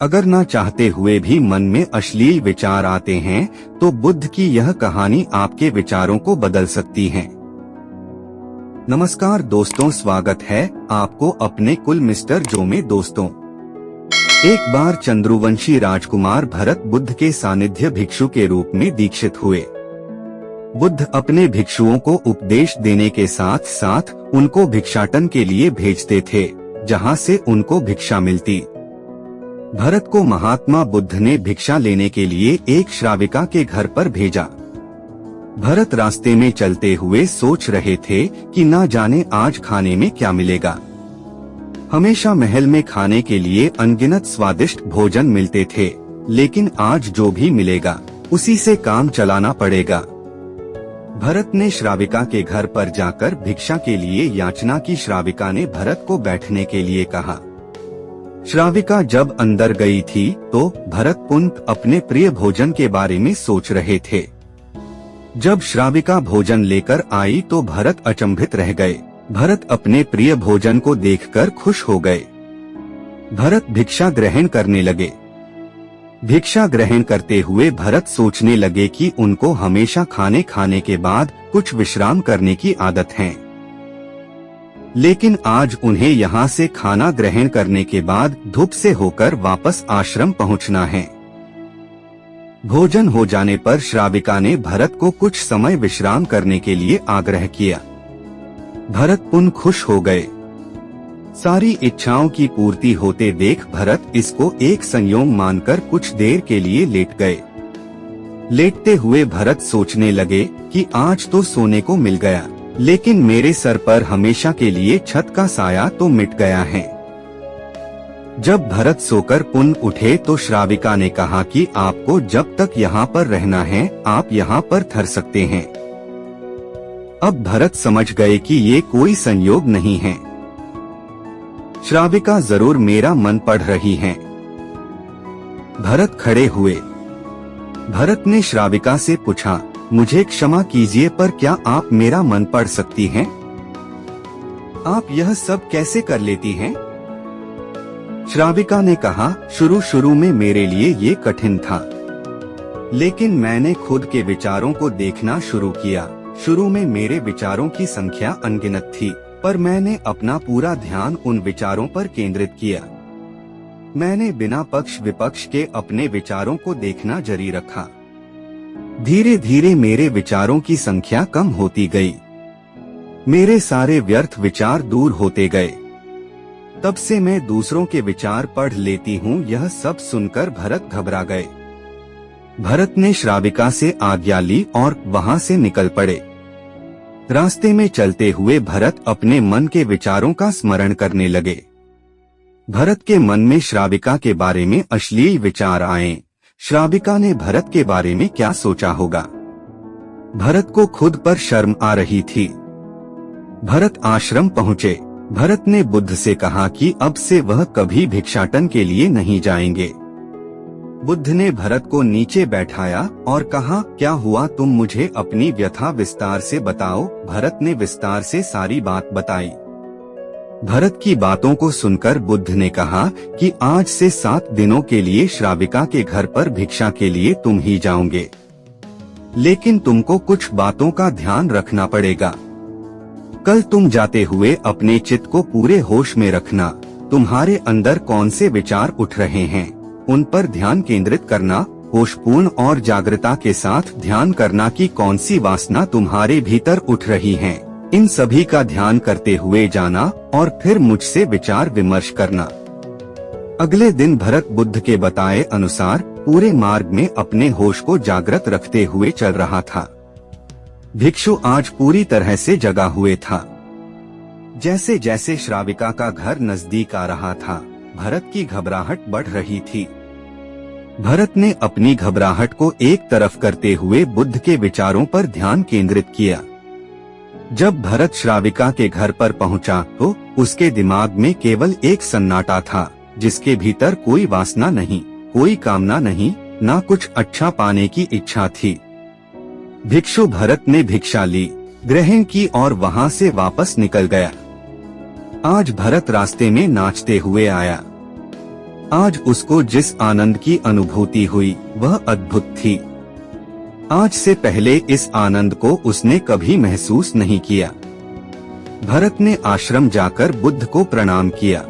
अगर ना चाहते हुए भी मन में अश्लील विचार आते हैं तो बुद्ध की यह कहानी आपके विचारों को बदल सकती है। नमस्कार दोस्तों, स्वागत है आपको अपने कुल मिस्टर जो में। दोस्तों, एक बार चंद्रवंशी राजकुमार भरत बुद्ध के सानिध्य भिक्षु के रूप में दीक्षित हुए। बुद्ध अपने भिक्षुओं को उपदेश देने के साथ साथ उनको भिक्षाटन के लिए भेजते थे, जहां से उनको भिक्षा मिलती। भरत को महात्मा बुद्ध ने भिक्षा लेने के लिए एक श्राविका के घर पर भेजा। भरत रास्ते में चलते हुए सोच रहे थे कि ना जाने आज खाने में क्या मिलेगा। हमेशा महल में खाने के लिए अनगिनत स्वादिष्ट भोजन मिलते थे, लेकिन आज जो भी मिलेगा उसी से काम चलाना पड़ेगा। भरत ने श्राविका के घर पर जाकर भिक्षा के लिए याचना की। श्राविका ने भरत को बैठने के लिए कहा। श्राविका जब अंदर गई थी तो भरत पुनः अपने प्रिय भोजन के बारे में सोच रहे थे। जब श्राविका भोजन लेकर आई तो भरत अचंभित रह गए। भरत अपने प्रिय भोजन को देखकर खुश हो गए। भरत भिक्षा ग्रहण करने लगे। भिक्षा ग्रहण करते हुए भरत सोचने लगे कि उनको हमेशा खाने के बाद कुछ विश्राम करने की आदत है, लेकिन आज उन्हें यहाँ से खाना ग्रहण करने के बाद धूप से होकर वापस आश्रम पहुँचना है। भोजन हो जाने पर श्राविका ने भरत को कुछ समय विश्राम करने के लिए आग्रह किया। भरत पुनः खुश हो गए। सारी इच्छाओं की पूर्ति होते देख भरत इसको एक संयोग मानकर कुछ देर के लिए लेट गए। लेटते हुए भरत सोचने लगे कि आज तो सोने को मिल गया, लेकिन मेरे सर पर हमेशा के लिए छत का साया तो मिट गया है। जब भरत सोकर पुनः उठे तो श्राविका ने कहा कि आपको जब तक यहाँ पर रहना है आप यहाँ पर ठहर सकते हैं। अब भरत समझ गए कि ये कोई संयोग नहीं है। श्राविका जरूर मेरा मन पढ़ रही हैं। भरत खड़े हुए। भरत ने श्राविका से पूछा, मुझे क्षमा कीजिए, पर क्या आप मेरा मन पढ़ सकती हैं? आप यह सब कैसे कर लेती हैं? श्राविका ने कहा, शुरू में मेरे लिए ये कठिन था, लेकिन मैंने खुद के विचारों को देखना शुरू किया। शुरू में मेरे विचारों की संख्या अनगिनत थी, पर मैंने अपना पूरा ध्यान उन विचारों पर केंद्रित किया। मैंने बिना पक्ष विपक्ष के अपने विचारों को देखना जारी रखा। धीरे धीरे मेरे विचारों की संख्या कम होती गई। मेरे सारे व्यर्थ विचार दूर होते गए। तब से मैं दूसरों के विचार पढ़ लेती हूँ। यह सब सुनकर भरत घबरा गए। भरत ने श्राविका से आज्ञा ली और वहाँ से निकल पड़े। रास्ते में चलते हुए भरत अपने मन के विचारों का स्मरण करने लगे। भरत के मन में श्राविका के बारे में अश्लील विचार आए। श्राविका ने भरत के बारे में क्या सोचा होगा? भरत को खुद पर शर्म आ रही थी। भरत आश्रम पहुँचे। भरत ने बुद्ध से कहा कि अब से वह कभी भिक्षाटन के लिए नहीं जाएंगे। बुद्ध ने भरत को नीचे बैठाया और कहा, क्या हुआ, तुम मुझे अपनी व्यथा विस्तार से बताओ। भरत ने विस्तार से सारी बात बताई। भरत की बातों को सुनकर बुद्ध ने कहा कि आज से 7 दिनों के लिए श्राविका के घर पर भिक्षा के लिए तुम ही जाओगे, लेकिन तुमको कुछ बातों का ध्यान रखना पड़ेगा। कल तुम जाते हुए अपने चित्त को पूरे होश में रखना। तुम्हारे अंदर कौन से विचार उठ रहे हैं उन पर ध्यान केंद्रित करना। होशपूर्ण और जागृता के साथ ध्यान करना कि कौन सी वासना तुम्हारे भीतर उठ रही है। इन सभी का ध्यान करते हुए जाना और फिर मुझसे विचार विमर्श करना। अगले दिन भरत बुद्ध के बताए अनुसार पूरे मार्ग में अपने होश को जागृत रखते हुए चल रहा था। भिक्षु आज पूरी तरह से जगा हुए था। जैसे जैसे श्राविका का घर नजदीक आ रहा था, भरत की घबराहट बढ़ रही थी। भरत ने अपनी घबराहट को एक तरफ करते हुए बुद्ध के विचारों पर ध्यान केंद्रित किया। जब भरत श्राविका के घर पर पहुंचा तो उसके दिमाग में केवल एक सन्नाटा था, जिसके भीतर कोई वासना नहीं, कोई कामना नहीं, ना कुछ अच्छा पाने की इच्छा थी। भिक्षु भरत ने भिक्षा ली, ग्रहण की और वहां से वापस निकल गया। आज भरत रास्ते में नाचते हुए आया। आज उसको जिस आनंद की अनुभूति हुई वह अद्भुत थी। आज से पहले इस आनंद को उसने कभी महसूस नहीं किया। भरत ने आश्रम जाकर बुद्ध को प्रणाम किया।